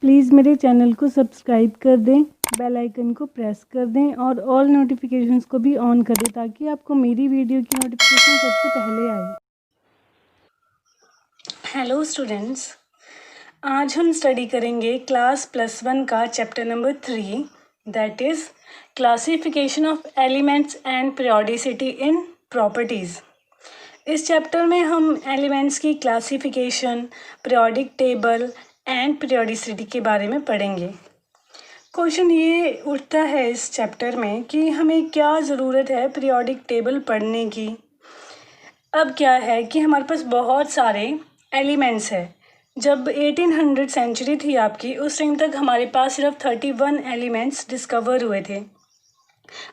Please मेरे channel को subscribe कर दें, बेल आइकन को प्रेस कर दें और ऑल नोटिफिकेशंस को भी ऑन कर दें ताकि आपको मेरी वीडियो की नोटिफिकेशन सबसे पहले आए। हेलो स्टूडेंट्स, आज हम स्टडी करेंगे क्लास +1 का chapter number 3, that is classification of elements and periodicity in properties. इस चैप्टर में हम एलिमेंट्स की classification, periodic table and periodicity के बारे में पढ़ेंगे। क्वेश्चन ये उठता है इस चैप्टर में कि हमें क्या ज़रूरत है पीरियोडिक टेबल पढ़ने की। अब क्या है कि हमारे पास बहुत सारे एलिमेंट्स है। जब 1800 सेंचुरी थी आपकी, उस टाइम तक हमारे पास सिर्फ 31 एलिमेंट्स डिस्कवर हुए थे।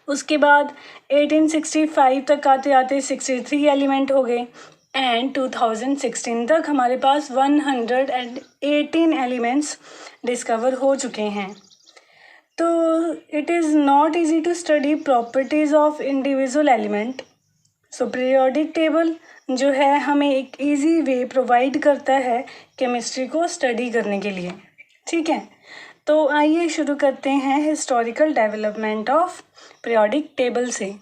उसके बाद 1865 तक आते आते 63 एलिमेंट हो गए एंड 2016 तक हमारे पास 118 एलिमेंट्स डिस्कवर हो चुके हैं। तो it is not easy to study properties of individual element. So periodic table जो है हमें एक इजी वे प्रोवाइड करता है केमिस्ट्री को स्टडी करने के लिए। ठीक है, तो आइए शुरू करते हैं historical development of periodic table से।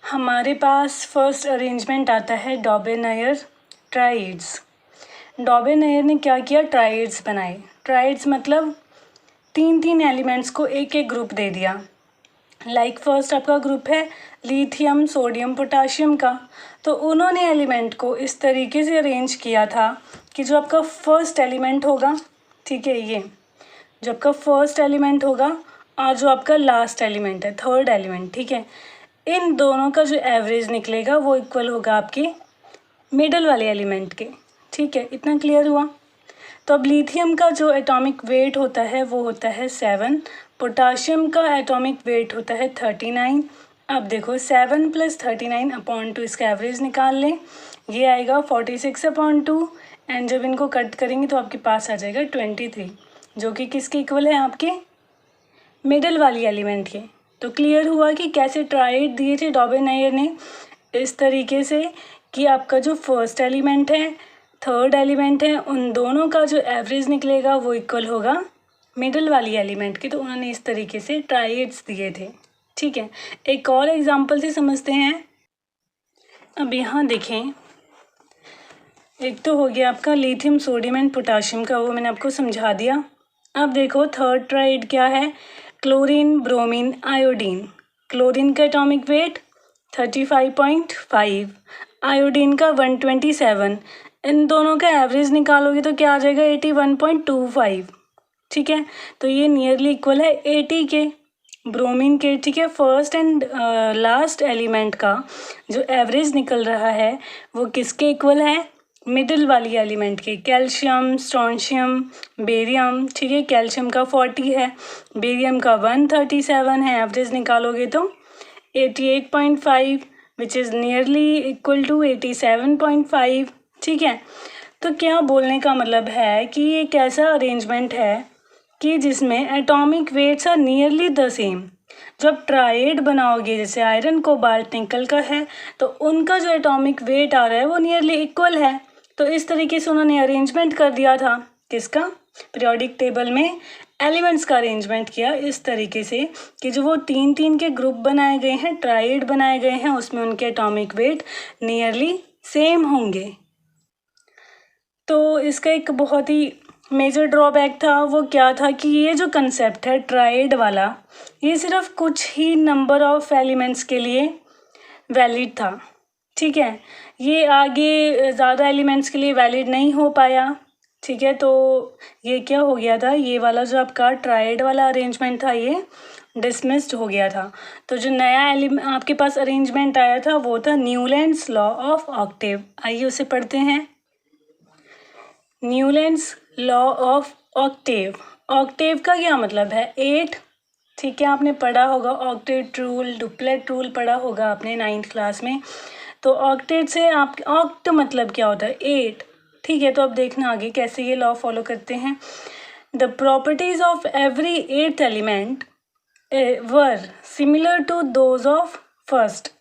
हमारे पास फर्स्ट अरेंजमेंट आता है डॉबे-नायर ट्राइड्स। डॉबे-नायर ने क्या किया, ट्राइड्स बनाए। ट्राइड्स मतलब 3 एलिमेंट्स को एक एक ग्रुप दे दिया। लाइक फर्स्ट आपका ग्रुप है लिथियम, सोडियम, पोटाशियम का। तो उन्होंने एलिमेंट को इस तरीके से अरेंज किया था कि जो आपका फर्स्ट एलिमेंट होगा, ठीक है, ये जो आपका फर्स्ट एलिमेंट होगा और जो आपका लास्ट एलिमेंट है, थर्ड एलिमेंट, ठीक है, इन दोनों का जो एवरेज निकलेगा वो इक्वल होगा आपके मिडल वाले एलिमेंट के। ठीक है, इतना क्लियर हुआ। तो अब लिथियम का जो एटॉमिक वेट होता है वो होता है 7, पोटाशियम का एटॉमिक वेट होता है 39। अब देखो 7 + 39/2 इसका एवरेज निकाल लें, ये आएगा 46/2 एंड जब इनको कट करेंगे तो आपके पास आ जाएगा 23, जो कि किसके इक्वल है, आपके मिडल वाली एलिमेंट के। तो क्लियर हुआ कि कैसे ट्राइड दिए थे डॉबे-नायर ने, इस तरीके से कि आपका जो फर्स्ट एलिमेंट है, थर्ड एलिमेंट है, उन दोनों का जो एवरेज निकलेगा वो इक्वल होगा मिडल वाली एलिमेंट के। तो उन्होंने इस तरीके से ट्राइड्स दिए थे। ठीक है, एक और एग्जांपल से समझते हैं। अब यहाँ देखें, एक तो हो गया आपका लिथियम, सोडियम एंड पोटाशियम का, वो मैंने आपको समझा दिया। अब देखो थर्ड ट्राइड क्या है, क्लोरीन, ब्रोमीन, आयोडीन। क्लोरीन का एटॉमिक वेट 35.5, आयोडीन का 127। इन दोनों का एवरेज निकालोगे तो क्या आ जाएगा, 81.25। ठीक है, तो ये नियरली इक्वल है 80 के, ब्रोमीन के। ठीक है, फर्स्ट एंड लास्ट एलिमेंट का जो एवरेज निकल रहा है वो किसके इक्वल है, मिडिल वाली एलिमेंट के, कैल्शियम, स्ट्रोंशियम, बेरियम। ठीक है, कैल्शियम का 40 है, बेरियम का 137 है, एवरेज निकालोगे तो 88.5 which is nearly equal to 87.5। ठीक है, तो क्या बोलने का मतलब है कि ये एक ऐसा अरेंजमेंट है कि जिसमें atomic weights are nearly the same. जब ट्राइड बनाओगे, जैसे आयरन, कोबाल्ट, निकल का है, तो उनका जो एटॉमिक वेट आ रहा है वो नियरली इक्वल है। तो इस तरीके से उन्होंने अरेंजमेंट कर दिया था, किसका, पीरियोडिक टेबल में एलिमेंट्स का अरेंजमेंट किया इस तरीके से कि जो वो 3 के ग्रुप बनाए गए हैं, ट्राइड बनाए गए हैं, उसमें उनके एटॉमिक वेट नियरली सेम होंगे। तो इसका एक बहुत ही मेजर ड्रॉबैक था, वो क्या था कि ये जो कंसेप्ट है ट्राइड वाला, ये सिर्फ कुछ ही नंबर ऑफ एलिमेंट्स के लिए वैलिड था। ठीक है, ये आगे ज़्यादा एलिमेंट्स के लिए वैलिड नहीं हो पाया। ठीक है, तो ये क्या हो गया था, ये वाला जो आपका ट्राइड वाला अरेंजमेंट था ये डिसमिस्ड हो गया था। तो जो नया आपके पास अरेंजमेंट आया था वो था न्यूलैंड्स लॉ ऑफ ऑक्टेव। आइए उसे पढ़ते हैं। Newlands law of Octave. Octave का क्या मतलब है, 8। ठीक है, आपने पढ़ा होगा ऑक्टेट रूल, डुप्लेट रूल पढ़ा होगा आपने 9th क्लास में। तो ऑक्टेट से आप, ऑक्ट मतलब क्या होता है, 8। ठीक है, तो अब देखना आगे कैसे ये लॉ फॉलो करते हैं। The properties of every 8th element were similar to those of first.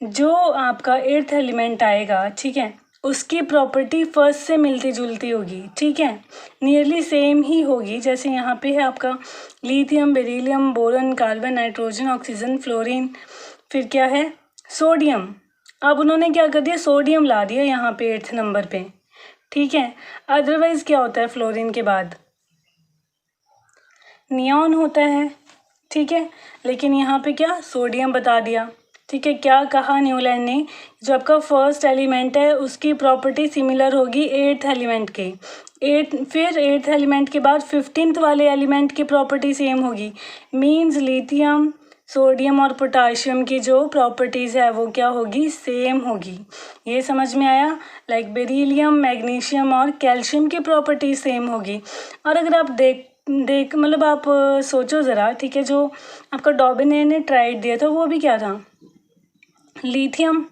जो आपका 8th एलिमेंट आएगा, ठीक है, उसकी प्रॉपर्टी फर्स्ट से मिलती जुलती होगी, ठीक है, नियरली सेम ही होगी। जैसे यहाँ पे है आपका lithium, beryllium, boron, carbon, nitrogen, oxygen, fluorine, फिर क्या है सोडियम। अब उन्होंने क्या कर दिया, सोडियम ला दिया यहाँ पे 8th नंबर पे, ठीक है। अदरवाइज क्या होता है फ्लोरीन के बाद, नियॉन होता है, ठीक है, लेकिन यहाँ पे क्या सोडियम बता दिया, ठीक है। क्या कहा न्यूलैंड ने, जो आपका फर्स्ट एलिमेंट है उसकी प्रॉपर्टी सिमिलर होगी 8th एलिमेंट के, फिर 8th एलिमेंट के बाद 15th वाले एलिमेंट की प्रॉपर्टी सेम होगी। मीन्स लिथियम, सोडियम और पोटाशियम की जो प्रॉपर्टीज़ है वो क्या होगी, सेम होगी। ये समझ में आया। लाइक बेरिलियम, मैग्नीशियम और कैल्शियम की प्रॉपर्टी सेम होगी। और अगर आप देख मतलब आप सोचो ज़रा, ठीक है, जो आपका डॉबेने ने ट्राइड दिया था वो भी क्या था, लिथियम,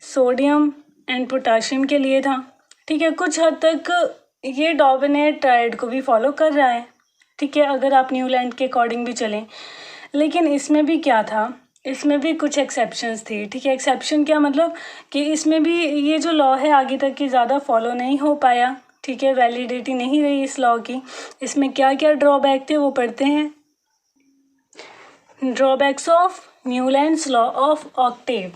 सोडियम एंड पोटाशियम के लिए था, ठीक है। कुछ हद तक ये डॉबेने ट्राइड को भी फॉलो कर रहा है, ठीक है, अगर आप न्यूलैंड के अकॉर्डिंग भी चलें। लेकिन इसमें भी क्या था, इसमें भी कुछ एक्सेप्शंस थी, ठीक है। एक्सेप्शन क्या मतलब कि इसमें भी ये जो लॉ है आगे तक की ज़्यादा फॉलो नहीं हो पाया, ठीक है, वैलिडिटी नहीं रही इस लॉ की। इसमें क्या क्या ड्रॉबैक थे वो पढ़ते हैं। Drawbacks of Newlands law of Octave,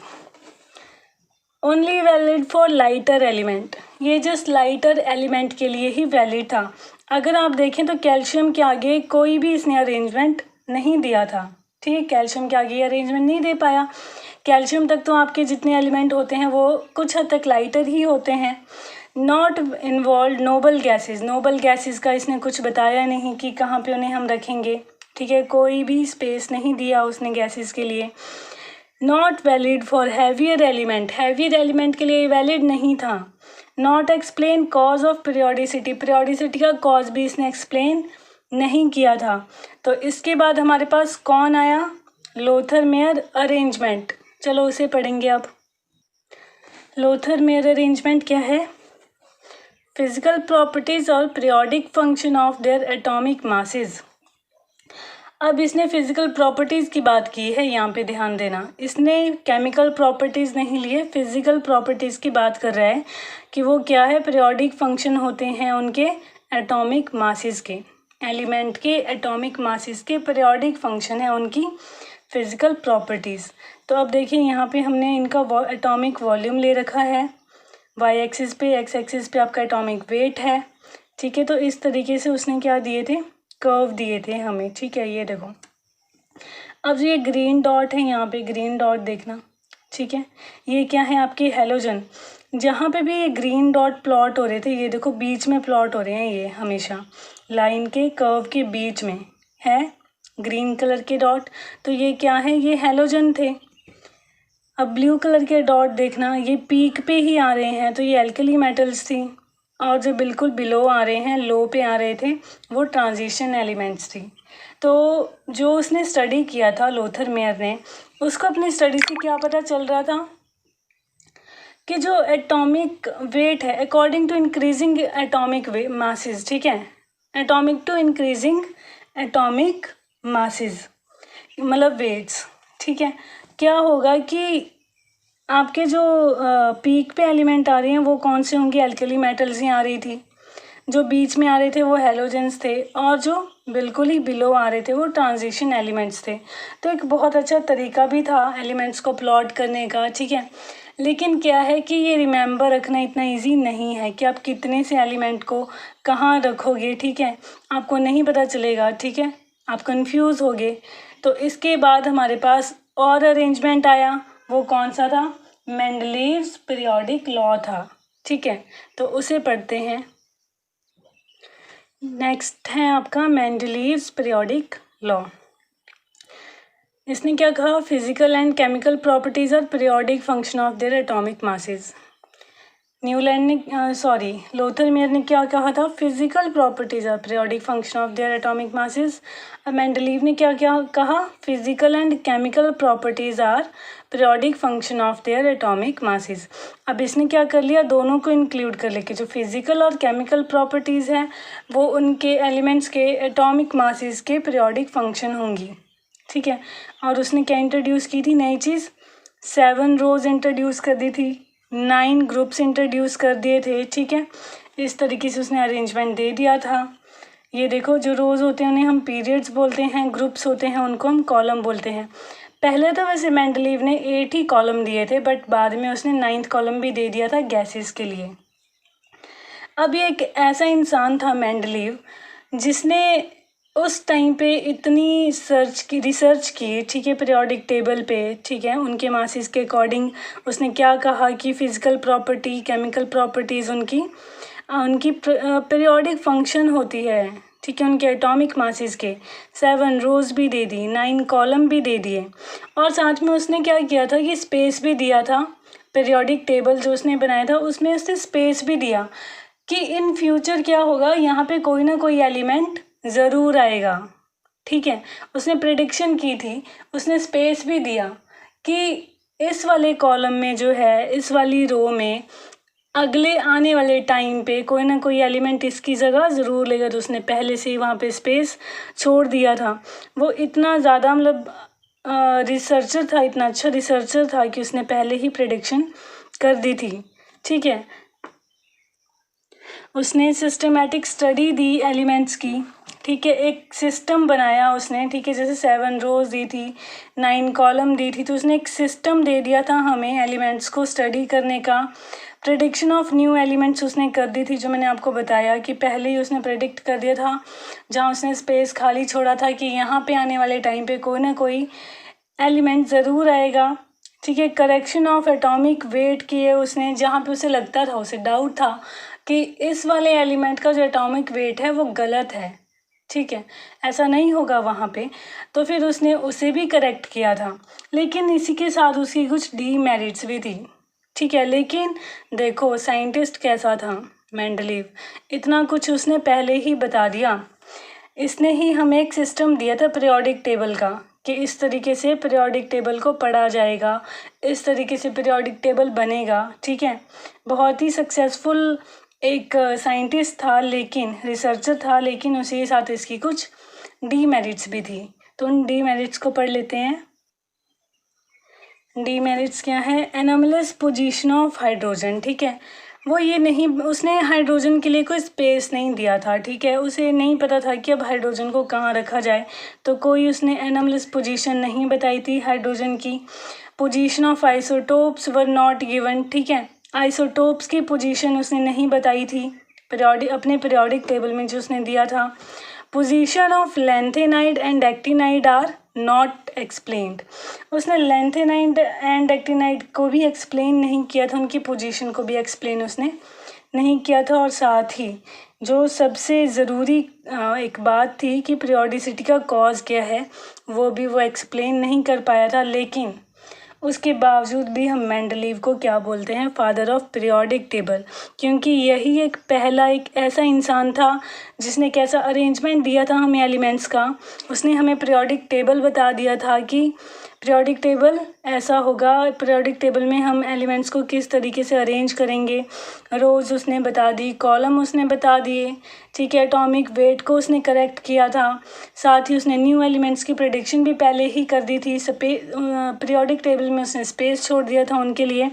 only valid for lighter element, ये जस्ट लाइटर एलिमेंट के लिए ही वैलिड था। अगर आप देखें तो कैल्शियम के आगे कोई भी इसने अरेंजमेंट नहीं दिया था, ठीक है, कैल्शियम के आगे अरेंजमेंट नहीं दे पाया। कैल्शियम तक तो आपके जितने एलिमेंट होते हैं वो कुछ हद तक लाइटर ही होते हैं। Not involve noble gases, noble gases का इसने कुछ बताया नहीं कि कहाँ पे उन्हें हम रखेंगे, ठीक है, कोई भी स्पेस नहीं दिया उसने गैसेस के लिए। Not valid for heavier element, heavier element के लिए वैलिड नहीं था। Not explain cause of periodicity, periodicity का कॉज भी इसने एक्सप्लेन नहीं किया था। तो इसके बाद हमारे पास कौन आया, लोथर-मेयर अरेंजमेंट। चलो उसे पढ़ेंगे अब। लोथर-मेयर अरेंजमेंट क्या है, फिजिकल प्रॉपर्टीज और periodic function of their atomic masses. अब इसने फिजिकल प्रॉपर्टीज़ की बात की है, यहाँ पे ध्यान देना, इसने केमिकल प्रॉपर्टीज़ नहीं लिए, फिजिकल प्रॉपर्टीज़ की बात कर रहा है कि वो क्या है, पीरियोडिक फंक्शन होते हैं उनके एटॉमिक मासेस के, एलिमेंट के एटॉमिक मासेस के पीरियोडिक फंक्शन है उनकी फिजिकल प्रॉपर्टीज़। तो अब देखिए यहाँ पे हमने इनका एटॉमिक वॉल्यूम ले रखा है, वाई एक्सिस पे, एक्स एक्सिस पे आपका एटॉमिक वेट है, ठीक है। तो इस तरीके से उसने क्या दिए थे, कर्व दिए थे हमें, ठीक है, ये देखो। अब ये ग्रीन डॉट है, यहाँ पे ग्रीन डॉट देखना, ठीक है, ये क्या है आपके हैलोजन। जहाँ पे भी ये ग्रीन डॉट प्लॉट हो रहे थे, ये देखो बीच में प्लॉट हो रहे हैं, ये हमेशा लाइन के कर्व के बीच में है ग्रीन कलर के डॉट, तो ये क्या है, ये हैलोजन थे। अब ब्लू कलर के डॉट देखना, ये पीक पे ही आ रहे हैं, तो ये एल्कली मेटल्स थी, और जो बिल्कुल बिलो आ रहे हैं, लो पे आ रहे थे, वो ट्रांजिशन एलिमेंट्स थी। तो जो उसने स्टडी किया था लोथर-मेयर ने, उसको अपनी स्टडी से क्या पता चल रहा था कि जो एटॉमिक वेट है according to increasing atomic masses, ठीक है, atomic to increasing atomic masses मतलब वेट्स, ठीक है, क्या होगा कि आपके जो पीक पे एलिमेंट आ रहे हैं वो कौन से होंगे, एल्कली मेटल्स ही आ रही थी, जो बीच में आ रहे थे वो हैलोजेंस थे, और जो बिल्कुल ही बिलो आ रहे थे वो ट्रांजिशन एलिमेंट्स थे। तो एक बहुत अच्छा तरीका भी था एलिमेंट्स को प्लॉट करने का, ठीक है। लेकिन क्या है कि ये रिमेंबर रखना इतना इजी नहीं है कि आप कितने से एलिमेंट को कहाँ रखोगे, ठीक है, आपको नहीं पता चलेगा, ठीक है, आप कंफ्यूज होगे। तो इसके बाद हमारे पास और अरेंजमेंट आया, वो कौन सा था, मेंडलीव्स पीरियोडिक लॉ था, ठीक है, तो उसे पढ़ते हैं। नेक्स्ट है आपका मेंडलीव्स पीरियोडिक लॉ। इसने क्या कहा, फिजिकल एंड केमिकल प्रॉपर्टीज और periodic function of their atomic masses. Newland ने लोथर-मेयर ने क्या कहा था, फिजिकल प्रॉपर्टीज और periodic function of their atomic masses. Mendeleev ने क्या क्या कहा, physical and chemical properties are periodic function of their atomic masses. अब इसने क्या कर लिया, दोनों को इंक्लूड कर लेके जो फिजिकल और केमिकल प्रॉपर्टीज़ हैं वो उनके एलिमेंट्स के एटॉमिक मासेस के पीरियोडिक फंक्शन होंगी, ठीक है। और उसने क्या इंट्रोड्यूस की थी नई चीज़, 7 रोज इंट्रोड्यूस कर दी थी, 9 ग्रुप्स इंट्रोड्यूस कर दिए थे, ठीक है। इस तरीके से उसने अरेंजमेंट दे दिया था। ये देखो, जो रोज़ होते हैं उन्हें हम पीरियड्स बोलते हैं, ग्रुप्स होते हैं उनको हम कॉलम बोलते हैं। पहले तो वैसे मेंडलीव ने 8 ही कॉलम दिए थे, बट बाद में उसने 9th कॉलम भी दे दिया था गैसेस के लिए। अब ये एक ऐसा इंसान था मेंडलीव, जिसने उस टाइम पे इतनी रिसर्च की, ठीक है, पीरियोडिक टेबल पे, ठीक है, उनके मासेस के अकॉर्डिंग उसने क्या कहा कि फिज़िकल प्रॉपर्टी, केमिकल प्रॉपर्टीज़ उनकी पीरियोडिक फंक्शन होती है, ठीक है, उनके एटॉमिक मासेस के 7 रोज़ भी दे दी, 9 कॉलम भी दे दिए, और साथ में उसने क्या किया था कि स्पेस भी दिया था। पीरियोडिक टेबल जो उसने बनाया था उसमें उसने स्पेस भी दिया कि इन फ्यूचर क्या होगा, यहाँ पे कोई ना कोई एलिमेंट ज़रूर आएगा, ठीक है। उसने प्रिडिक्शन की थी, उसने स्पेस भी दिया कि इस वाले कॉलम में जो है, इस वाली रो में अगले आने वाले टाइम पे कोई ना कोई एलिमेंट इसकी जगह ज़रूर लेगा। तो उसने पहले से ही वहाँ पे स्पेस छोड़ दिया था। वो इतना ज़्यादा मतलब रिसर्चर था, इतना अच्छा रिसर्चर था कि उसने पहले ही प्रिडिक्शन कर दी थी, ठीक है। उसने सिस्टमेटिक स्टडी दी एलिमेंट्स की, ठीक है, एक सिस्टम बनाया उसने, ठीक है, जैसे 7 रोज़ दी थी, 9 कॉलम दी थी, तो उसने एक सिस्टम दे दिया था हमें एलिमेंट्स को स्टडी करने का। प्रेडिक्शन ऑफ न्यू एलिमेंट्स उसने कर दी थी, जो मैंने आपको बताया कि पहले ही उसने प्रेडिक्ट कर दिया था, जहाँ उसने स्पेस खाली छोड़ा था कि यहाँ पे आने वाले टाइम पे कोई ना कोई एलिमेंट ज़रूर आएगा, ठीक है। करेक्शन ऑफ एटॉमिक वेट किए उसने, जहाँ पे उसे लगता था, उसे डाउट था कि इस वाले एलिमेंट का जो एटॉमिक वेट है वो गलत है, ठीक है, ऐसा नहीं होगा वहाँ पे, तो फिर उसने उसे भी करेक्ट किया था। लेकिन इसी के साथ उसकी कुछ डीमेरिट्स भी थी, ठीक है। लेकिन देखो साइंटिस्ट कैसा था मेंडलीव, इतना कुछ उसने पहले ही बता दिया। इसने ही हमें एक सिस्टम दिया था पीरियोडिक टेबल का कि इस तरीके से पीरियोडिक टेबल को पढ़ा जाएगा, इस तरीके से पीरियोडिक टेबल बनेगा, ठीक है। बहुत ही सक्सेसफुल एक साइंटिस्ट था, लेकिन रिसर्चर था, लेकिन उसी के साथ इसकी कुछ डीमेरिट्स भी थी। तो उन डीमेरिट्स को पढ़ लेते हैं। डीमेरिट्स क्या है? एनोमलस पोजीशन ऑफ हाइड्रोजन, ठीक है। वो ये नहीं, उसने हाइड्रोजन के लिए कोई स्पेस नहीं दिया था, ठीक है, उसे नहीं पता था कि अब हाइड्रोजन को कहाँ रखा जाए, तो कोई उसने एनोमलस पोजीशन नहीं बताई थी हाइड्रोजन की। Position of isotopes were not given, ठीक है, आइसोटोप्स की पोजीशन उसने नहीं बताई थी अपने पीरियोडिक टेबल में जो उसने दिया था। Position of lanthanide and actinide are not explained, उसने लैंथेनाइड एंड एक्टिनाइड को भी एक्सप्लेन नहीं किया था, उनकी पोजीशन को भी एक्सप्लेन उसने नहीं किया था। और साथ ही जो सबसे ज़रूरी एक बात थी कि पीरियोडिसिटी का कॉज क्या है, वो भी वो एक्सप्लेन नहीं कर पाया था। लेकिन उसके बावजूद भी हम मेंडलीव को क्या बोलते हैं? फादर ऑफ पीरियोडिक टेबल, क्योंकि यही एक पहला एक ऐसा इंसान था जिसने कैसा अरेंजमेंट दिया था हमें एलिमेंट्स का। उसने हमें पीरियोडिक टेबल बता दिया था कि पीरियोडिक टेबल ऐसा होगा, पीरियोडिक टेबल में हम एलिमेंट्स को किस तरीके से अरेंज करेंगे। रोज़ उसने बता दी, कॉलम उसने बता दिए, ठीक है, एटॉमिक वेट को उसने करेक्ट किया था। साथ ही उसने न्यू एलिमेंट्स की प्रेडिक्शन भी पहले ही कर दी थी। पीरियोडिक टेबल में उसने स्पेस छोड़ दिया था उनके लिए।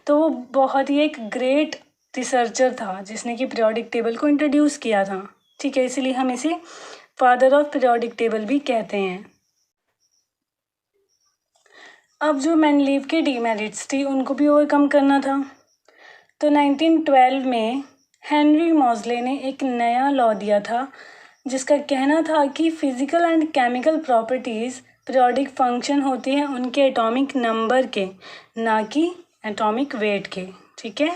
तो वो बहुत ही एक ग्रेट रिसर्चर था जिसने कि पीरियोडिक टेबल को इंट्रोड्यूस किया था, ठीक है, इसीलिए हम इसे फादर ऑफ पीरियोडिक टेबल भी कहते हैं। अब जो मेंडलीव के डीमेरिट्स थी उनको भी ओवरकम करना था। तो 1912 में हेनरी मॉजले ने एक नया लॉ दिया था जिसका कहना था कि physical and chemical properties periodic function होती हैं उनके एटॉमिक नंबर के, ना कि एटॉमिक वेट के, ठीक है।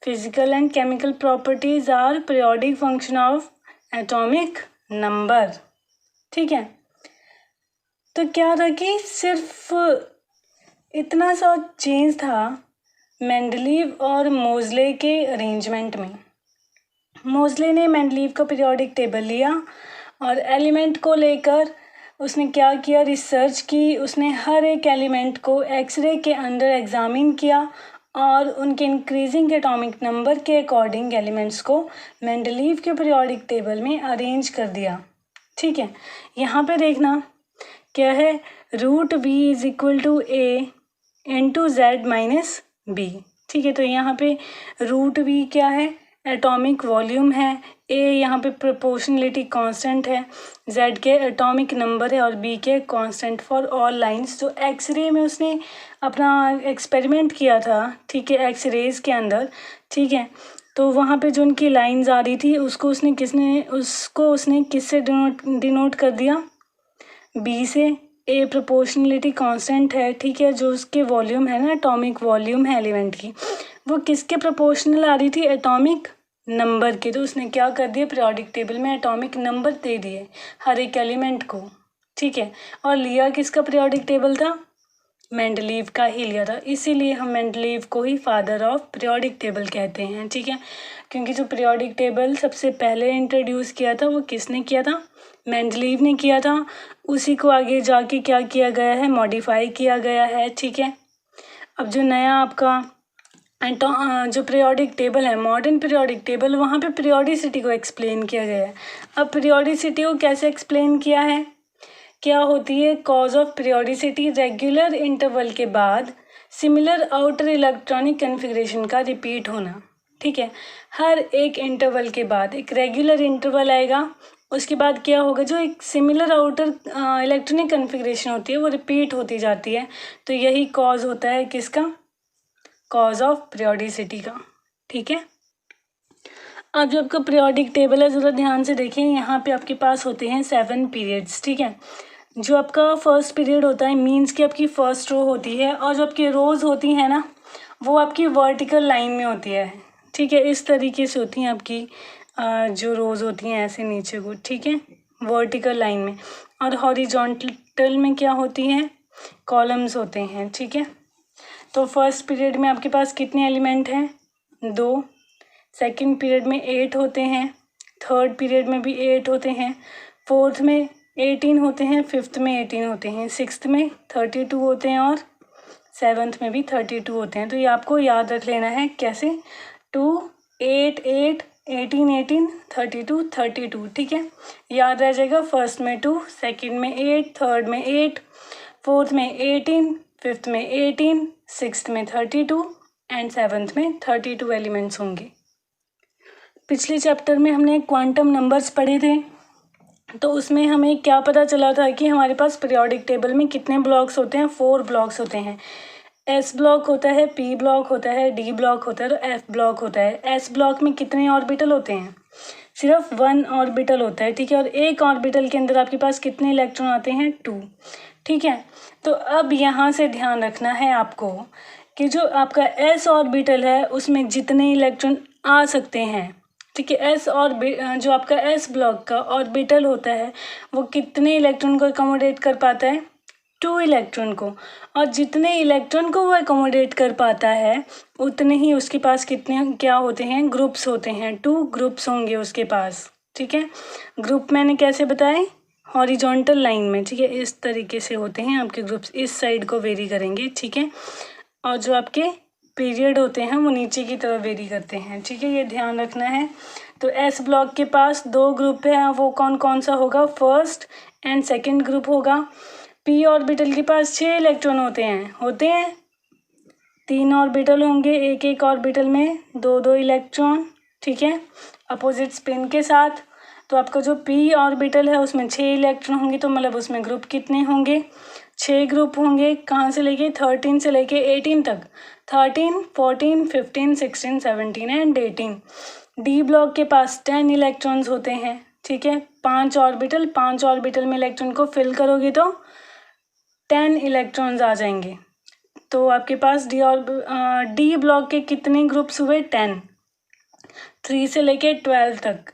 Physical and chemical properties are periodic function of atomic number, ठीक है। तो क्या था कि सिर्फ इतना सा चेंज था मेंडलीव और मोज़ले के अरेंजमेंट में। मोज़ले ने मेंडलीव का पीरियोडिक टेबल लिया और एलिमेंट को लेकर उसने क्या किया, रिसर्च की। उसने हर एक एलिमेंट को एक्सरे के अंदर एग्ज़ामिन किया और उनके इंक्रीजिंग एटॉमिक नंबर के अकॉर्डिंग एलिमेंट्स को मेंडलीव के पीरियोडिक टेबल में अरेंज कर दिया, ठीक है। यहाँ पे देखना क्या है, root v is equal to a into Z minus b, ठीक है। तो यहाँ पे रूट वी क्या है, एटॉमिक वॉल्यूम है, ए यहाँ पे प्रोपोर्शनलिटी कांस्टेंट है, जेड के एटॉमिक नंबर है और बी के कांस्टेंट फॉर ऑल लाइंस। जो एक्सरे में उसने अपना एक्सपेरिमेंट किया था, ठीक है, एक्सरेज के अंदर, ठीक है, तो वहाँ पे जो उनकी लाइंस आ रही थी उसको उसने किससे डिनोट कर दिया, बी से। ए प्रोपोर्शनलिटी कांस्टेंट है, ठीक है, जो उसके वॉल्यूम है ना, एटॉमिक वॉल्यूम है एलिमेंट की, वो किसके प्रोपोर्शनल आ रही थी, एटॉमिक नंबर के। तो उसने क्या कर दिया, पीरियोडिक टेबल में एटॉमिक नंबर दे दिए हर एक एलिमेंट को, ठीक है। और लिया किसका पीरियोडिक टेबल था, मेंडलीव का ही लिया था, इसीलिए हम मेंडलीव को ही फादर ऑफ पीरियोडिक टेबल कहते हैं, ठीक है। क्योंकि जो पीरियोडिक टेबल सबसे पहले इंट्रोड्यूस किया था वो किसने किया था, मेंडलीव ने किया था। उसी को आगे जाके क्या किया गया है, मॉडिफाई किया गया है, ठीक है। अब जो नया आपका जो पीरियोडिक टेबल है, मॉडर्न पीरियोडिक टेबल, वहाँ पे पीरियोडिसिटी को एक्सप्लेन किया गया है। अब पीरियोडिसिटी को कैसे एक्सप्लेन किया है, क्या होती है, cause of periodicity regular interval के बाद सिमिलर आउटर इलेक्ट्रॉनिक कन्फिग्रेशन का रिपीट होना, ठीक है। हर एक इंटरवल के बाद एक रेगुलर इंटरवल आएगा, उसके बाद क्या होगा, जो एक सिमिलर आउटर इलेक्ट्रॉनिक कन्फिग्रेशन होती है वो रिपीट होती जाती है। तो यही कॉज होता है किसका, कॉज ऑफ पीरियोडिसिटी का, ठीक है। अब जो आपका पीरियोडिक टेबल है ज़रा ध्यान से देखिए, यहाँ पे आपके पास होते हैं 7 पीरियड्स, ठीक है। जो आपका फर्स्ट पीरियड होता है मीन्स कि आपकी फर्स्ट रो होती है, और जो आपकी रोज़ होती हैं ना वो आपकी वर्टिकल लाइन में होती है, ठीक है। इस तरीके से होती हैं आपकी जो रोज़ होती हैं ऐसे नीचे को, ठीक है, वर्टिकल लाइन में। और हॉरिजॉन्टल में क्या होती हैं, कॉलम्स होते हैं, ठीक है। तो फर्स्ट पीरियड में आपके पास कितने एलिमेंट हैं, 2। सेकंड पीरियड में 8 होते हैं, थर्ड पीरियड में भी 8 होते हैं, फोर्थ में 18 होते हैं, फिफ्थ में 18 होते हैं, सिक्स्थ में 32 होते हैं और सेवन्थ में भी 32 होते हैं। तो ये आपको याद रख लेना है, कैसे, 2 8 8 18 18 32 32, ठीक है, याद रह जाएगा। फर्स्ट में 2, सेकंड में 8, थर्ड में 8, फोर्थ में 18, फिफ्थ में 18, सिक्स्थ में 32 एंड सेवन्थ में 32 एलिमेंट्स होंगे। पिछले चैप्टर में हमने क्वांटम नंबर्स पढ़े थे, तो उसमें हमें क्या पता चला था कि हमारे पास पीरियोडिक टेबल में कितने ब्लॉक्स होते हैं, 4 ब्लॉक्स होते हैं। एस ब्लॉक होता है, पी ब्लॉक होता है, डी ब्लॉक होता है, तो एफ ब्लॉक होता है। एस ब्लॉक में कितने ऑर्बिटल होते हैं, सिर्फ 1 ऑर्बिटल होता है, ठीक है। और एक ऑर्बिटल के अंदर आपके पास कितने इलेक्ट्रॉन आते हैं, 2, ठीक है। तो अब यहाँ से ध्यान रखना है आपको कि जो आपका एस ऑर्बिटल है उसमें जितने इलेक्ट्रॉन आ सकते हैं, ठीक है, एस और जो आपका एस ब्लॉक का ऑर्बिटल होता है वो कितने इलेक्ट्रॉन को अकोमोडेट कर पाता है, 2 इलेक्ट्रॉन को। और जितने इलेक्ट्रॉन को वो अकोमोडेट कर पाता है उतने ही उसके पास कितने क्या होते हैं, ग्रुप्स होते हैं, 2 ग्रुप्स होंगे उसके पास, ठीक है। ग्रुप मैंने कैसे बताए, हॉरिजॉन्टल लाइन में, ठीक है, इस तरीके से होते हैं आपके ग्रुप्स, इस साइड को वेरी करेंगे, ठीक है। और जो आपके पीरियड होते हैं वो नीचे की तरफ वेरी करते हैं, ठीक है, ये ध्यान रखना है। तो एस ब्लॉक के पास 2 ग्रुप है, वो कौन कौन सा होगा, फर्स्ट एंड सेकंड ग्रुप होगा। पी ऑर्बिटल के पास 6 इलेक्ट्रॉन होते हैं 3 ऑर्बिटल होंगे, एक एक ऑर्बिटल में 2 इलेक्ट्रॉन, ठीक है, अपोजिट स्पिन के साथ। तो आपका जो पी ऑर्बिटल है उसमें 6 इलेक्ट्रॉन होंगे, तो मतलब उसमें ग्रुप कितने होंगे, 6 ग्रुप होंगे। कहाँ से लेके 13 से लेके 18 तक, 13 14 15 16 17 एंड 18। डी ब्लॉक के पास 10 इलेक्ट्रॉन्स होते हैं, ठीक है, 5 ऑर्बिटल में इलेक्ट्रॉन को फिल करोगे तो 10 इलेक्ट्रॉन्स आ जाएंगे। तो आपके पास डी ब्लॉक के कितने ग्रुप्स हुए, 10, 3 से लेके 12 तक।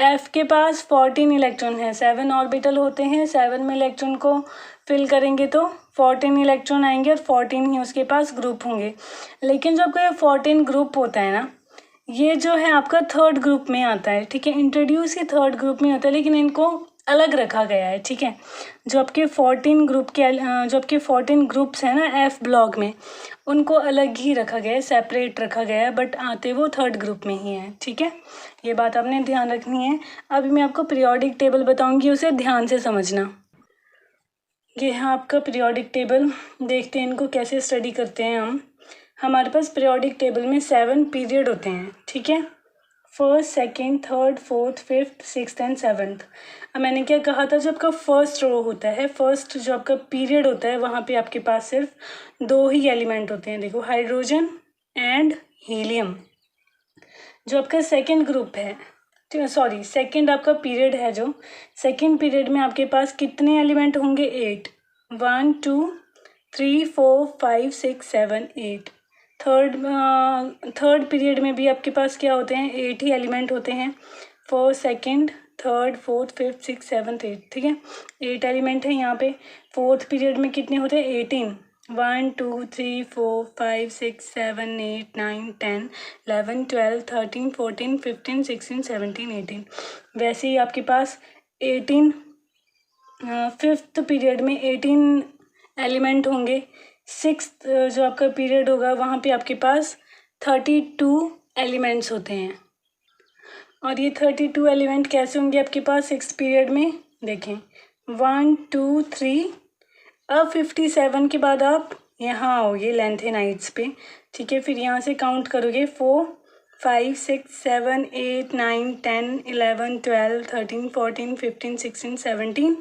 एफ के पास 14 इलेक्ट्रॉन है, 7 ऑर्बिटल होते हैं, 7 में इलेक्ट्रॉन को फिल करेंगे तो 14 इलेक्ट्रॉन आएंगे और 14 ही उसके पास ग्रुप होंगे। लेकिन जो आपका ये 14 ग्रुप होता है ना, ये जो है आपका थर्ड ग्रुप में आता है, ठीक है, इंट्रोड्यूस ही थर्ड ग्रुप में होता है, लेकिन इनको अलग रखा गया है, ठीक है। जो आपके 14 ग्रुप्स हैं ना एफ ब्लॉक में, उनको अलग ही रखा गया है, सेपरेट रखा गया है, बट आते वो थर्ड ग्रुप में ही हैं, ठीक है, ये बात आपने ध्यान रखनी है। अभी मैं आपको पीरियोडिक टेबल बताऊंगी, उसे ध्यान से समझना। ये है आपका पीरियोडिक टेबल, देखते हैं इनको कैसे स्टडी करते हैं हम। हमारे पास पीरियोडिक टेबल में 7 पीरियड होते हैं, ठीक है, first, second, third, fourth, fifth, sixth and seventh. अब मैंने क्या कहा था, जो आपका फर्स्ट रो होता है, फर्स्ट जो आपका पीरियड होता है, वहाँ पे आपके पास सिर्फ 2 ही एलिमेंट होते हैं, देखो, हाइड्रोजन एंड हीलियम। जो आपका सेकेंड ग्रुप है, सॉरी सेकेंड आपका पीरियड है, जो सेकेंड पीरियड में आपके पास कितने एलिमेंट होंगे, 8, 1 2 3 4 5 6 7 8। थर्ड पीरियड में भी आपके पास क्या होते हैं, 8 ही एलिमेंट होते हैं, first, second, third, fourth, fifth, six, seventh, 8, ठीक है, 8 एलिमेंट है यहाँ पे। फोर्थ पीरियड में कितने होते हैं, 18, 1 2 3 4 5 6 7 8 9 10 11 12 13 14 15 16 17 18। वैसे ही आपके पास 18 फिफ्थ पीरियड में 18 एलिमेंट होंगे। सिक्स्थ जो आपका पीरियड होगा, वहाँ पे आपके पास 32 एलिमेंट्स होते हैं। और ये 32 एलिमेंट कैसे होंगे आपके पास सिक्स्थ पीरियड में, देखें, 1 2 3। अब 57 के बाद आप यहाँ आओगे लेंथेनाइड्स पे, ठीक है, फिर यहाँ से काउंट करोगे 4 5 6 7 8 9 10 11 12 13 14 15 16 17।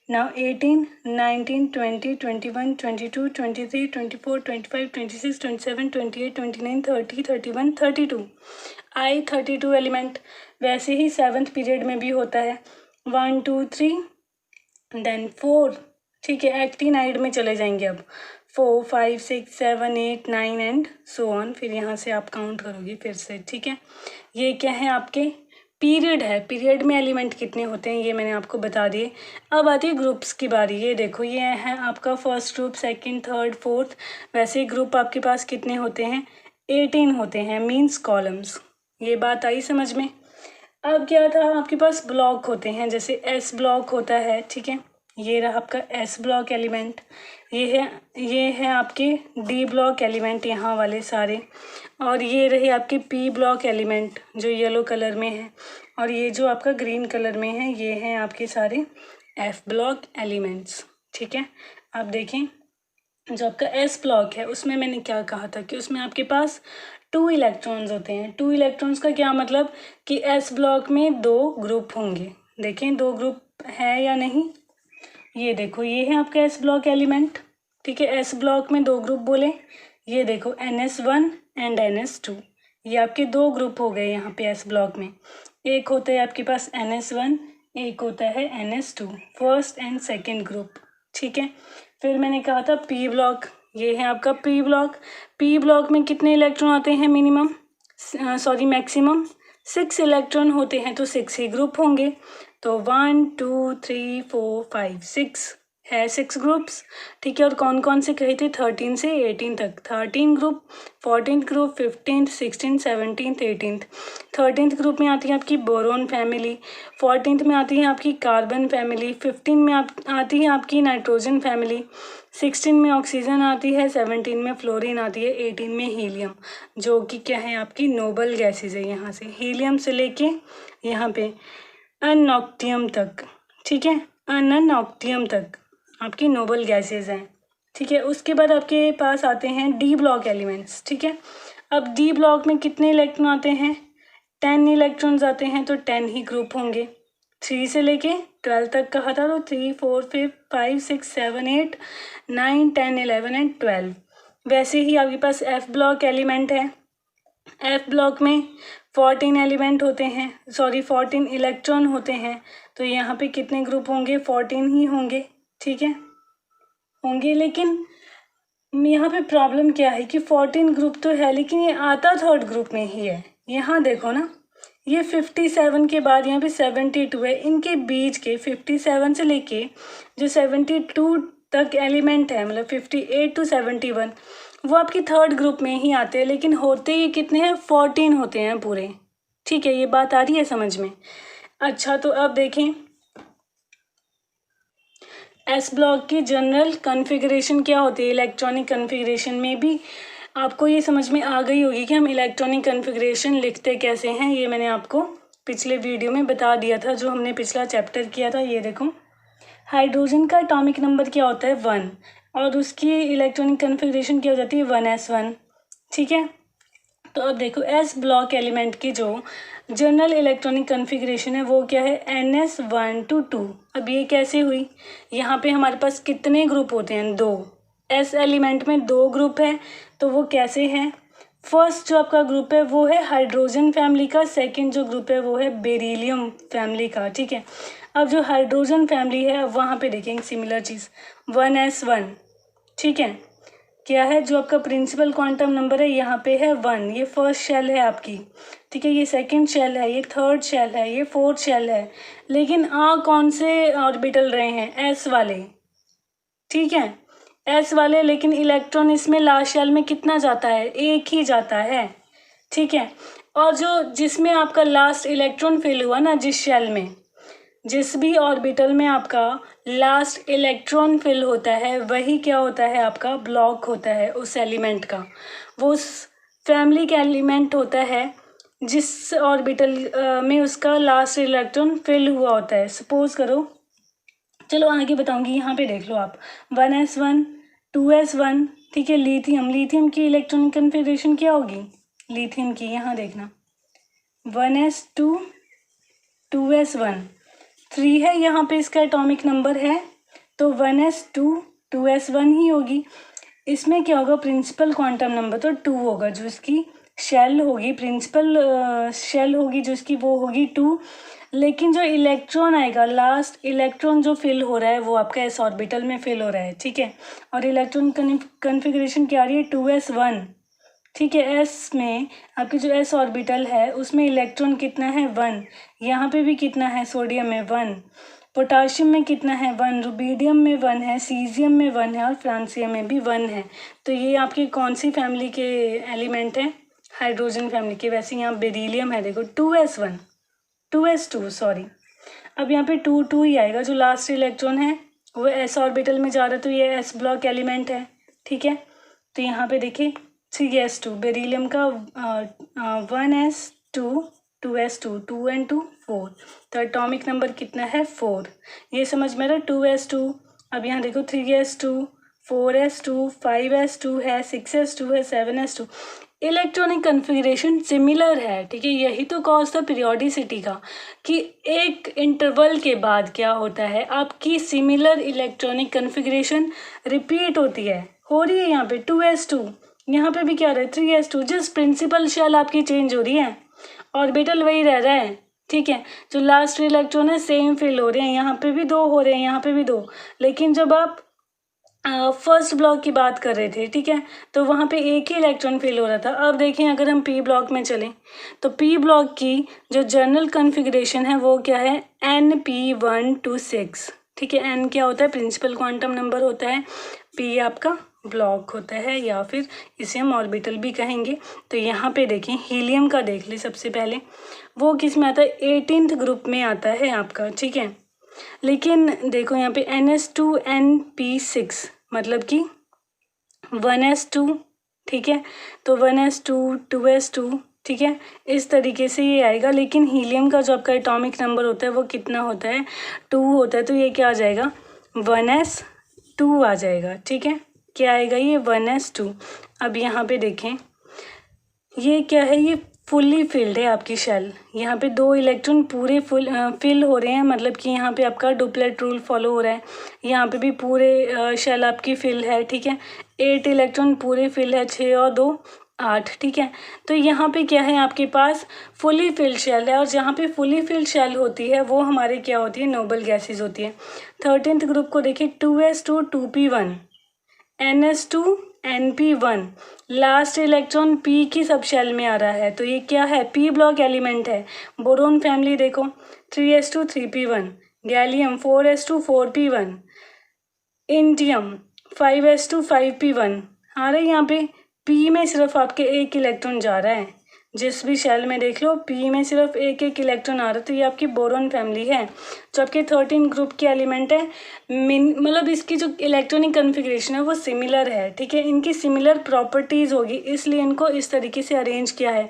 Now 18, 19, 20, 21, 22, 23, 24, 25, 26, 27, 28, 29, 30, 31, 32। आई 32 एलिमेंट। वैसे ही सेवन्थ पीरियड में भी होता है, 1 2 3 देन 4, ठीक है, एक्टिनाइड में चले जाएंगे अब, 4 5 6 7 8 9 एंड सो ऑन। फिर यहाँ से आप काउंट करोगे फिर से, ठीक है। ये क्या है, आपके पीरियड है, पीरियड में एलिमेंट कितने होते हैं ये मैंने आपको बता दिए। अब आती है ग्रुप्स की बारी। ये देखो, ये है आपका first group, second, third, fourth. वैसे ग्रुप आपके पास कितने होते हैं, 18 होते हैं, मींस कॉलम्स। ये बात आई समझ में। अब क्या था, आपके पास ब्लॉक होते हैं, जैसे एस ब्लॉक होता है, ठीक है, ये रहा आपका एस ब्लॉक एलिमेंट। ये है आपके डी ब्लॉक एलिमेंट, यहाँ वाले सारे। और ये रहे आपके पी ब्लॉक एलिमेंट जो येलो कलर में है, और ये जो आपका ग्रीन कलर में है, ये हैं आपके सारे एफ ब्लॉक एलिमेंट्स, ठीक है। आप देखें, जो आपका एस ब्लॉक है उसमें मैंने क्या कहा था कि उसमें आपके पास 2 इलेक्ट्रॉन्स होते हैं। 2 इलेक्ट्रॉन्स का क्या मतलब कि एस ब्लॉक में 2 ग्रुप होंगे। देखें 2 ग्रुप है या नहीं, ये देखो, ये है आपका एस ब्लॉक एलिमेंट, ठीक है। एस ब्लॉक में 2 ग्रुप बोले, ये देखो NS1 एंड NS2, ये आपके 2 ग्रुप हो गए यहाँ पे एस ब्लॉक में। एक होता है आपके पास NS1, एक होता है NS2, first and second group, ठीक है। फिर मैंने कहा था पी ब्लॉक, ये है आपका पी ब्लॉक। पी ब्लॉक में कितने इलेक्ट्रॉन आते हैं, मैक्सिमम 6 इलेक्ट्रॉन होते हैं, तो 6 ही ग्रुप होंगे। तो 1 2 3 4 5 6 है, 6 ग्रुप्स, ठीक है। और कौन कौन से कहे थे, 13 से 18 तक 13 group, 14th group, 15th, 16th, 17th, 18th। 13th group में आती है आपकी बोरोन फैमिली, 14th में आती है आपकी कार्बन फैमिली, 15 में आती है आपकी नाइट्रोजन फैमिली, 16 में ऑक्सीजन आती है, 17 में फ्लोरीन आती है, 18 में हीलियम, जो कि क्या है आपकी नोबल गैसेज है। यहाँ से हीलियम से लेके यहाँ पे अनऑक्टियम तक, ठीक है, अनऑक्टियम तक आपकी नोबल गैसेज हैं, ठीक है। उसके बाद आपके पास आते हैं डी ब्लॉक एलिमेंट्स, ठीक है। अब डी ब्लॉक में कितने इलेक्ट्रॉन आते हैं, 10 इलेक्ट्रॉन्स आते हैं, तो 10 ही ग्रुप होंगे। 3 से लेके 12 तक कहा था, तो 3 4 5 6 7 8 9 10 11 एंड 12। वैसे ही आपके पास एफ ब्लॉक एलिमेंट है। एफ ब्लॉक में 14 एलिमेंट होते हैं, 14 इलेक्ट्रॉन होते हैं, तो यहाँ पे कितने ग्रुप होंगे, 14 ही होंगे, ठीक है, होंगे। लेकिन यहाँ पे प्रॉब्लम क्या है कि 14 ग्रुप तो है, लेकिन ये आता थर्ड ग्रुप में ही है। यहाँ देखो ना, ये 57 के बाद यहाँ पे 72 है, इनके बीच के 57 से लेके जो 72 तक एलिमेंट है, मतलब 58 to 71, वो आपकी थर्ड ग्रुप में ही आते हैं, लेकिन होते ही कितने हैं, 14 होते हैं पूरे, ठीक है। ये बात आ रही है समझ में। अच्छा, तो अब देखें एस ब्लॉक की जनरल कॉन्फ़िगरेशन क्या होती है। इलेक्ट्रॉनिक कॉन्फ़िगरेशन में भी आपको ये समझ में आ गई होगी कि हम इलेक्ट्रॉनिक कॉन्फ़िगरेशन लिखते कैसे हैं। ये मैंने आपको पिछले वीडियो में बता दिया था, जो हमने पिछला चैप्टर किया था। ये देखो, हाइड्रोजन का एटॉमिक नंबर क्या होता है, 1, और उसकी इलेक्ट्रॉनिक कॉन्फ़िगरेशन क्या हो जाती है, 1s1। ठीक है। तो अब देखो एस ब्लॉक एलिमेंट की जो जनरल इलेक्ट्रॉनिक कन्फिग्रेशन है वो क्या है, NS1 to 2। अब ये कैसे हुई, यहाँ पे हमारे पास कितने ग्रुप होते हैं, 2। एस एलिमेंट में 2 ग्रुप है, तो वो कैसे हैं, फर्स्ट जो आपका ग्रुप है वो है हाइड्रोजन फैमिली का, सेकंड जो ग्रुप है वो है बेरिलियम फैमिली का। ठीक है। अब जो हाइड्रोजन फैमिली है वहाँ पे देखेंगे सिमिलर चीज़ 1s1। ठीक है। क्या है, जो आपका प्रिंसिपल क्वांटम नंबर है यहाँ पे है 1, ये फर्स्ट शेल है आपकी। ठीक है। ये सेकंड शेल है, ये थर्ड शेल है, ये फोर्थ शेल है। लेकिन कौन से ऑर्बिटल रहे हैं, एस वाले। ठीक है, एस वाले। लेकिन इलेक्ट्रॉन इसमें लास्ट शेल में कितना जाता है, एक ही जाता है। ठीक है। और जो जिसमें आपका लास्ट इलेक्ट्रॉन फिल हुआ ना, जिस शेल में, जिस भी ऑर्बिटल में आपका लास्ट इलेक्ट्रॉन फिल होता है वही क्या होता है, आपका ब्लॉक होता है उस एलिमेंट का। वो उस फैमिली का एलिमेंट होता है जिस ऑर्बिटल में उसका लास्ट इलेक्ट्रॉन फिल हुआ होता है। सपोज करो, चलो आगे बताऊंगी, यहाँ पे देख लो आप 1s1 2s1। ठीक है। लिथियम की इलेक्ट्रॉनिक कन्फिग्रेशन क्या होगी, लिथियम की, यहाँ देखना 1s2 2s1 3 है, यहाँ पे इसका एटॉमिक नंबर है, तो 1s2 2s1 ही होगी। इसमें क्या होगा, प्रिंसिपल क्वांटम नंबर तो 2 होगा, जो इसकी शेल होगी, प्रिंसिपल शेल होगी जो इसकी, वो होगी 2। लेकिन जो इलेक्ट्रॉन आएगा, लास्ट इलेक्ट्रॉन जो फिल हो रहा है वो आपका एस ऑर्बिटल में फिल हो रहा है। ठीक है। और इलेक्ट्रॉन कन्फिग्रेशन क्या आ रही है, 2s1। ठीक है। एस में आपकी जो एस ऑर्बिटल है उसमें इलेक्ट्रॉन कितना है, 1। यहाँ पे भी कितना है, सोडियम में 1, पोटाशियम में कितना है, 1, रुबीडियम में 1 है, सीजियम में 1 है और फ्रांसियम में भी 1 है। तो ये आपकी कौन सी फैमिली के एलिमेंट हैं, हाइड्रोजन फैमिली के। वैसे यहाँ बेरिलियम है, देखो 2s1 2s2 सॉरी। अब यहाँ पे 2 ही आएगा, जो लास्ट इलेक्ट्रॉन है वो एस ऑर्बिटल में जा रहा है, तो ये एस ब्लॉक एलिमेंट है। ठीक है। तो यहाँ पे देखिए 3s2 बेरिलियम का 1s2 2s2 2 and 2 4, तो एटॉमिक नंबर कितना है, 4। ये समझ में रहा, 2s2। अब यहाँ देखो 3s2 4s2 5s2 है, 6s2 है, 7s2। इलेक्ट्रॉनिक कन्फिग्रेशन सिमिलर है। ठीक है। यही तो कॉज था पीरियोडिसिटी का, कि एक इंटरवल के बाद क्या होता है, आपकी सिमिलर इलेक्ट्रॉनिक कन्फिग्रेशन रिपीट होती है, हो रही है। यहाँ पे 2s2, यहाँ पे भी क्या रहा है 3s2, जस्ट प्रिंसिपल शेल आपकी चेंज हो रही है, ऑर्बिटल वही रह रहा है। ठीक है। जो लास्ट इलेक्ट्रॉन है सेम फिल हो रहे हैं, यहाँ पे भी 2 हो रहे हैं, यहाँ पे भी 2। लेकिन जब आप फर्स्ट ब्लॉक की बात कर रहे थे, ठीक है, तो वहाँ पे एक ही इलेक्ट्रॉन फिल हो रहा था। अब देखें अगर हम पी ब्लॉक में चलें तो पी ब्लॉक की जो जनरल कन्फिग्रेशन है वो क्या है, NP1 to 6। ठीक है। एन क्या होता है, प्रिंसिपल क्वांटम नंबर होता है, पी आपका ब्लॉक होता है, या फिर इसे हम ऑर्बिटल भी कहेंगे। तो यहाँ पे देखें हीलियम का देख ले सबसे पहले, वो किस में आता है, 18th ग्रुप में आता है आपका। ठीक है। लेकिन देखो यहाँ पे NS2NP6 मतलब कि 1s2। ठीक है। तो 1s2 2s2। ठीक है। इस तरीके से ये आएगा। लेकिन हीलियम का जो आपका एटॉमिक नंबर होता है वो कितना होता है, 2 होता है, तो ये क्या आ जाएगा, 1s2 आ जाएगा। ठीक है। क्या आएगा, ये 1s2। अब यहाँ पे देखें, ये क्या है, ये फुल्ली फिल्ड है आपकी शेल। यहाँ पे 2 इलेक्ट्रॉन पूरे फिल हो रहे हैं, मतलब कि यहाँ पे आपका डुप्लेट रूल फॉलो हो रहा है। यहाँ पे भी पूरे शेल आपकी फिल है। ठीक है। 8 इलेक्ट्रॉन पूरे फिल है, 6 और 2 8। ठीक है। तो यहाँ पे क्या है, आपके पास फुली फिल्ड शेल है, और जहाँ पे फुली फिल्ड शेल होती है वो हमारे क्या होती है, नोबल गैसेज होती है। 13th ग्रुप को देखिए 2s2 2p1 NS2 NP1, last electron P की सब शेल में आ रहा है, तो ये क्या है, P ब्लॉक एलिमेंट है। बोरोन फैमिली देखो 3s2 3p1, gallium 4s2 4p1, indium 5s2 5p1। आ रहा है यहाँ पे P में सिर्फ आपके एक इलेक्ट्रॉन जा रहा है, जिस भी शेल में देख लो P में सिर्फ एक इलेक्ट्रॉन आ रहा है, तो ये आपकी बोरोन फैमिली है जो आपके 13 ग्रुप के एलिमेंट है। मतलब इसकी जो इलेक्ट्रॉनिक कन्फिग्रेशन है वो सिमिलर है। ठीक है। इनकी सिमिलर प्रॉपर्टीज़ होगी, इसलिए इनको इस तरीके से अरेंज किया है।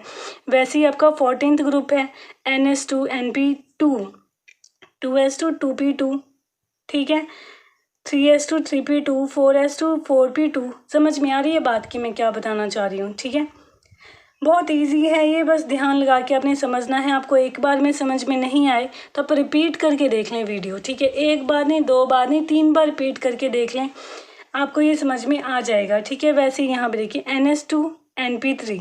वैसे ही आपका 14th ग्रुप है NS2 NP2 2s2 2p2। ठीक है। 3s2 3p2 4s2 4p2। समझ में आ रही है बात कि मैं क्या बताना चाह रही हूँ? ठीक है, बहुत इजी है ये, बस ध्यान लगा के आपने समझना है। आपको एक बार में समझ में नहीं आए तो आप रिपीट करके देख लें वीडियो। ठीक है, एक बार नहीं, दो बार नहीं, 3 बार रिपीट करके देख लें, आपको ये समझ में आ जाएगा। ठीक है, वैसे यहाँ पे देखिए NS2 NP3।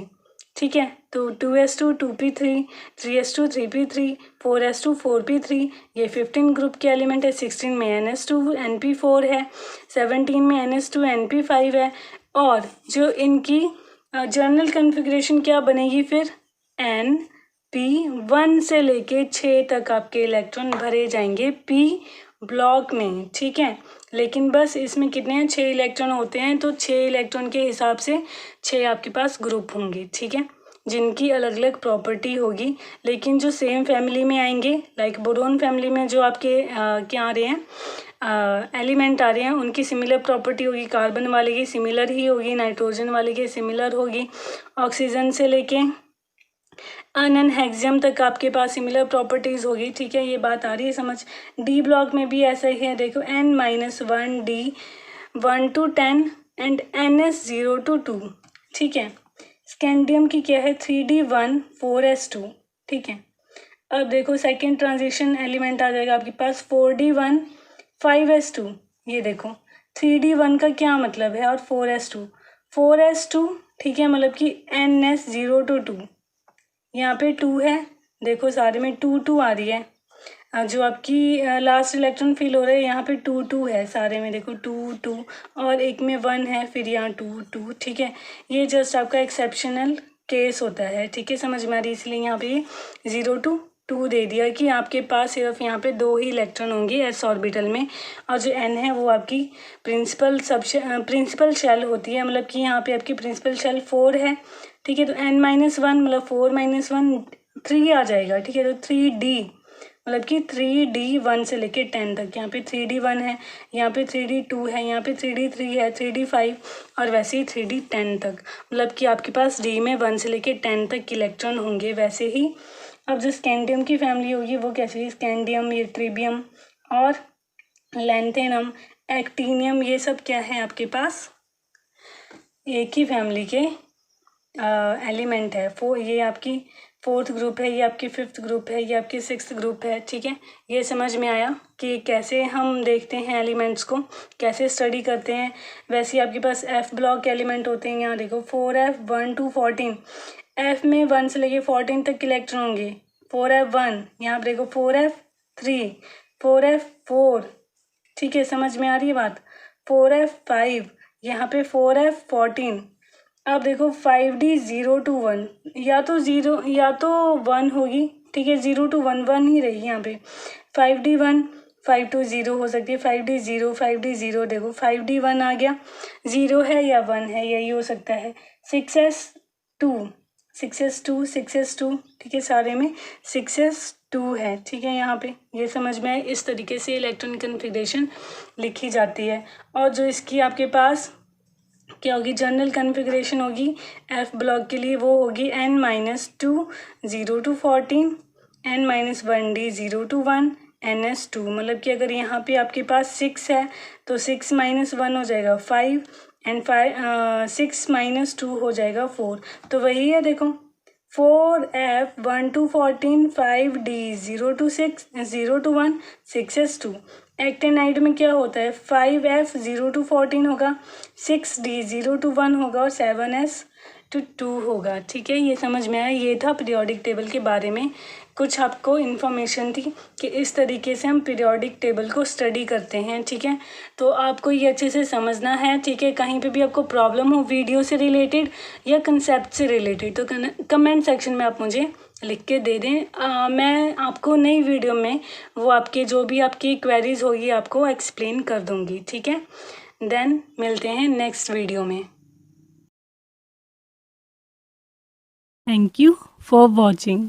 ठीक है, तो 2s2 2p3 3s2 3p3 4s2 4p3। ये 15 ग्रुप के एलिमेंट है। 16 में NS2 NP4 है। 17 में NS2 NP5 है। और जो इनकी जनरल कन्फिग्रेशन क्या बनेगी फिर? NP1 से लेके 6 तक आपके इलेक्ट्रॉन भरे जाएंगे P ब्लॉक में। ठीक है, लेकिन बस इसमें कितने हैं? 6 इलेक्ट्रॉन होते हैं, तो 6 इलेक्ट्रॉन के हिसाब से 6 आपके पास ग्रुप होंगे। ठीक है, जिनकी अलग अलग प्रॉपर्टी होगी, लेकिन जो सेम फैमिली में आएंगे, लाइक बोरोन फैमिली में जो आपके क्या आ रहे हैं एलिमेंट आ रहे हैं, उनकी सिमिलर प्रॉपर्टी होगी। कार्बन वाले की सिमिलर ही होगी, नाइट्रोजन वाले की सिमिलर होगी, ऑक्सीजन से लेके अनन हेक्सियम तक आपके पास सिमिलर प्रॉपर्टीज़ होगी। ठीक है, ये बात आ रही है समझ? डी ब्लॉक में भी ऐसा ही है, देखो N-1 D 1 to 10 and NS 0 to 2। ठीक है, स्कैंडियम की क्या है? 3D1 4s2। ठीक है, अब देखो सेकेंड ट्रांजिशन एलिमेंट आ जाएगा आपके पास 4D1 5s2। ये देखो 3D1 का क्या मतलब है और 4s2। ठीक है, मतलब कि NS 0 to 2। यहाँ पे 2 है, देखो सारे में 2 2 आ रही है। जो आपकी लास्ट इलेक्ट्रॉन फिल हो रहा है यहाँ पे 2 2 है सारे में, देखो 2 2, और एक में 1 है, फिर यहाँ 2 2। ठीक है, ये जस्ट आपका एक्सेप्शनल केस होता है। ठीक है, समझ में आ रही, इसलिए यहाँ पे 0 to 2 दे दिया कि आपके पास सिर्फ यहाँ पे 2 ही इलेक्ट्रॉन होंगे s ऑर्बिटल में, और जो n है वो आपकी प्रिंसिपल शेल होती है, मतलब कि यहाँ पे आपकी प्रिंसिपल शेल 4 है। ठीक है, तो n-1 मतलब 4-1 3 आ जाएगा। ठीक है, तो 3D मतलब कि 3D 1 से लेके 10 तक। यहाँ पे 3D1 है, यहाँ पे 3D2 है, यहाँ पे 3D3 है, 3D5 और वैसे ही 3D10 तक, मतलब कि आपके पास D में 1 से लेके 10 तक इलेक्ट्रॉन होंगे। वैसे ही अब जो स्कैंडियम की फैमिली होगी वो कैसी? स्कैंडियम, ये ट्रिबियम और लैंथेनम, एक्टीनियम, ये सब क्या है आपके पास? एक ही फैमिली के एलिमेंट है। ये आपकी 4th ग्रुप है, ये आपकी 5th ग्रुप है, ये आपकी 6th ग्रुप है। ठीक है, ये समझ में आया कि कैसे हम देखते हैं एलिमेंट्स को, कैसे स्टडी करते हैं। वैसे ही आपके पास F ब्लॉक एलिमेंट होते हैं। यहाँ देखो 4F 1 to 14। F में 1 से लेके 14 तक इलेक्ट्रॉन होंगे। 4F1, यहाँ पर देखो 4F3 4F4। ठीक है, समझ में आ रही है बात? 4F5, यहाँ पे 4F14। अब देखो 5D 0 to 1, या तो 0 या तो 1 होगी। ठीक है, 0 to 1 1 ही रहेगी यहाँ पे। 5D1 5 to 0 हो सकती है, 5D 0 5D 0। देखो 5D1 आ गया, 0 है या 1 है, यही हो सकता है। 6s2 6s2 6s2। ठीक है, सारे में 6s2 है। ठीक है, यहाँ पे ये समझ में आए, इस तरीके से इलेक्ट्रॉन कन्फिग्रेशन लिखी जाती है। और जो इसकी आपके पास क्या होगी? जनरल कन्फिग्रेशन होगी F ब्लॉक के लिए, वो होगी N-2 0 to 14 N-1D 0 to 1 NS2। मतलब कि अगर यहाँ पे आपके पास 6 है तो 6 - 1 हो जाएगा 5 एंड 6 - 2 हो जाएगा 4। तो वही है, देखो 4F 1 to 14 5D 0 to 6 0 to 1 6s2। Actinide में क्या होता है? 5F 0 to 14 होगा, 6D 0 to 1 होगा और 7S to 2 होगा। ठीक है, ये समझ में आया। ये था पीरियोडिक टेबल के बारे में, कुछ आपको इन्फॉर्मेशन थी कि इस तरीके से हम पीरियोडिक टेबल को स्टडी करते हैं। ठीक है, तो आपको ये अच्छे से समझना है। ठीक है, कहीं पे भी आपको प्रॉब्लम हो वीडियो से रिलेटेड या कंसेप्ट से रिलेटेड तो कमेंट सेक्शन में आप मुझे लिख के दे दें। मैं आपको नई वीडियो में वो आपके जो भी आपकी क्वेरीज होगी आपको एक्सप्लेन कर दूँगी। ठीक है, देन मिलते हैं नेक्स्ट वीडियो में। Thank you for watching.